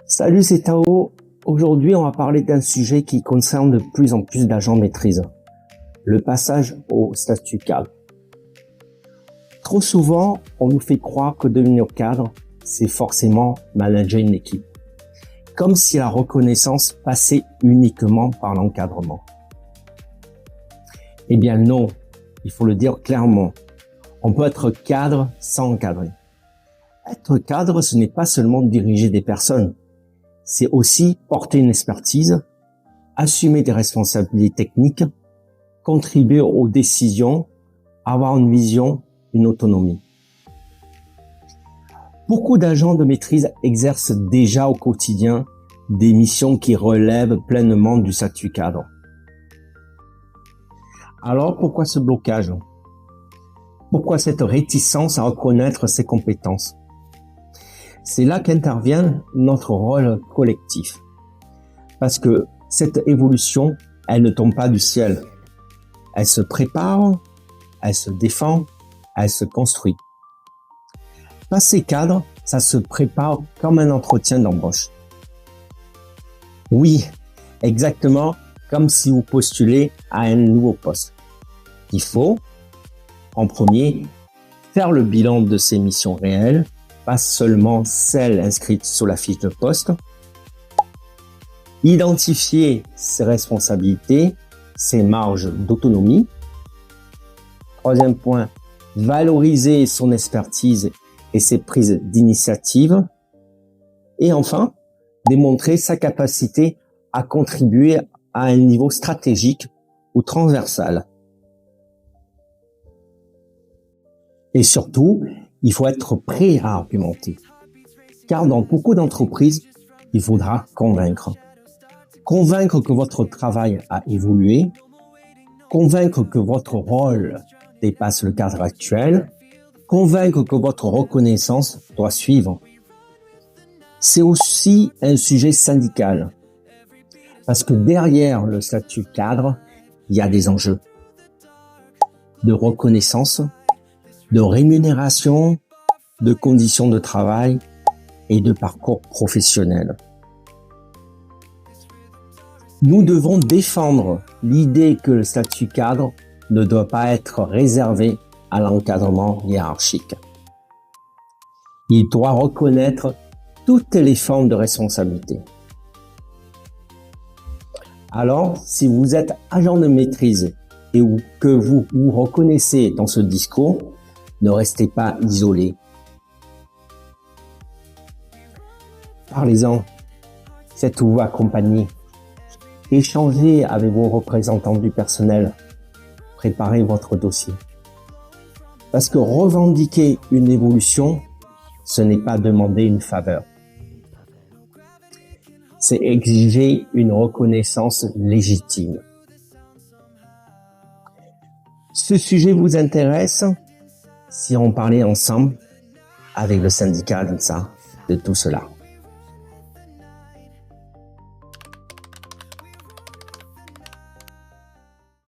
Salut, c'est Tao. Aujourd'hui, on va parler d'un sujet qui concerne de plus en plus d'agents de maîtrise. Le passage au statut cadre. Trop souvent, on nous fait croire que devenir cadre, c'est forcément manager une équipe. Comme si la reconnaissance passait uniquement par l'encadrement. Eh bien non, il faut le dire clairement. On peut être cadre sans encadrer. Être cadre, ce n'est pas seulement diriger des personnes. C'est aussi porter une expertise, assumer des responsabilités techniques, contribuer aux décisions, avoir une vision, une autonomie. Beaucoup d'agents de maîtrise exercent déjà au quotidien des missions qui relèvent pleinement du statut cadre. Alors pourquoi ce blocage? Pourquoi cette réticence à reconnaître ses compétences? C'est là qu'intervient notre rôle collectif. Parce que cette évolution, elle ne tombe pas du ciel. Elle se prépare, elle se défend, elle se construit. Passer cadre, ça se prépare comme un entretien d'embauche. Oui, exactement comme si vous postulez à un nouveau poste. Il faut, en premier, faire le bilan de ses missions réelles, pas seulement celles inscrites sur la fiche de poste. Identifier ses responsabilités, ses marges d'autonomie. Troisième point, valoriser son expertise et ses prises d'initiative. Et enfin, démontrer sa capacité à contribuer à un niveau stratégique ou transversal. Et surtout, il faut être prêt à argumenter. Car dans beaucoup d'entreprises, il faudra convaincre. Convaincre que votre travail a évolué, convaincre que votre rôle dépasse le cadre actuel, convaincre que votre reconnaissance doit suivre. C'est aussi un sujet syndical. Parce que derrière le statut cadre, il y a des enjeux de reconnaissance, de rémunération, de conditions de travail et de parcours professionnel. Nous devons défendre l'idée que le statut cadre ne doit pas être réservé à l'encadrement hiérarchique. Il doit reconnaître toutes les formes de responsabilité. Alors, si vous êtes agent de maîtrise et que vous vous reconnaissez dans ce discours, ne restez pas isolé. Parlez-en, faites-vous accompagner. Échangez avec vos représentants du personnel. Préparez votre dossier. Parce que revendiquer une évolution, ce n'est pas demander une faveur. C'est exiger une reconnaissance légitime. Ce sujet vous intéresse? Si on parlait ensemble avec le syndicat de tout cela.